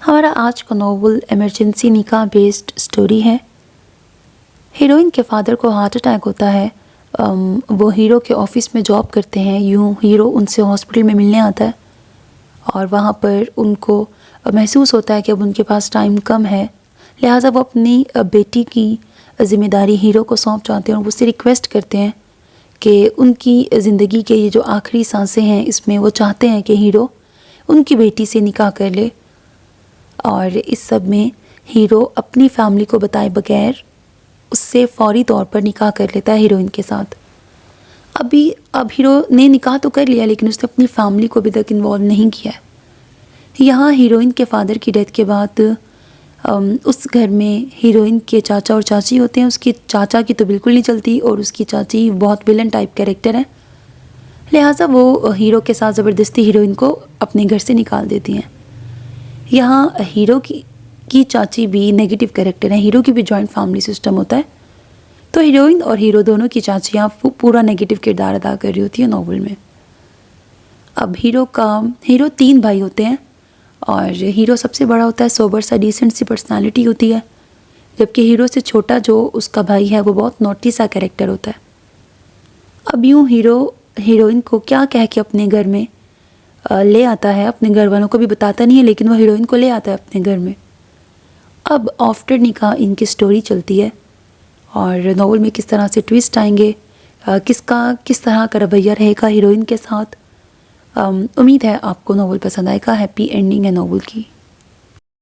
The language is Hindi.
हमारा आज का नॉवल इमरजेंसी निकाह बेस्ड स्टोरी है। हीरोइन के फादर को हार्ट अटैक होता है। वो हीरो के ऑफिस में जॉब करते हैं। यूँ हीरो उनसे हॉस्पिटल में मिलने आता है और वहाँ पर उनको महसूस होता है कि अब उनके पास टाइम कम है, लिहाजा वो अपनी बेटी की ज़िम्मेदारी हीरो को सौंप चाहते हैं और उससे रिक्वेस्ट करते हैं कि उनकी ज़िंदगी के ये जो आखिरी सांसें हैं इसमें वो चाहते हैं कि हीरो उनकी बेटी से निकाह कर ले। और इस सब में हीरो अपनी फैमिली को बताए बगैर उससे फौरी तौर पर निकाह कर लेता है हीरोइन के साथ। अब हीरो ने निकाह तो कर लिया लेकिन उसने अपनी फैमिली को अभी तक इन्वॉल्व नहीं किया है। यहाँ हीरोइन के फादर की डेथ के बाद उस घर में हीरोइन के चाचा और चाची होते हैं। उसकी चाचा की तो बिल्कुल नहीं चलती और उसकी चाची बहुत विलन टाइप कैरेक्टर है, लिहाजा वो हीरो के साथ ज़बरदस्ती हीरोइन को अपने घर से निकाल देती हैं। यहाँ हीरो की चाची भी नेगेटिव कैरेक्टर है। हीरो की भी जॉइंट फैमिली सिस्टम होता है, तो हीरोइन और हीरो दोनों की चाचियाँ पूरा नेगेटिव किरदार अदा कर रही होती है नॉवल में। अब हीरो 3 भाई होते हैं और हीरो सबसे बड़ा होता है, सोबर सा डिसेंट सी पर्सनालिटी होती है, जबकि हीरो से छोटा जो उसका भाई है वो बहुत नॉटी सा कैरेक्टर होता है। अब यूँ हीरो हीरोइन को क्या कह के अपने घर में ले आता है, अपने घर वालों को भी बताता नहीं है लेकिन वो हीरोइन को ले आता है अपने घर में। अब आफ्टर निकाह इनकी स्टोरी चलती है और नॉवल में किस तरह से ट्विस्ट आएंगे, किस तरह का रवैया रहेगा हीरोइन के साथ। उम्मीद है आपको नॉवल पसंद आएगा। हैप्पी एंडिंग है नॉवल की।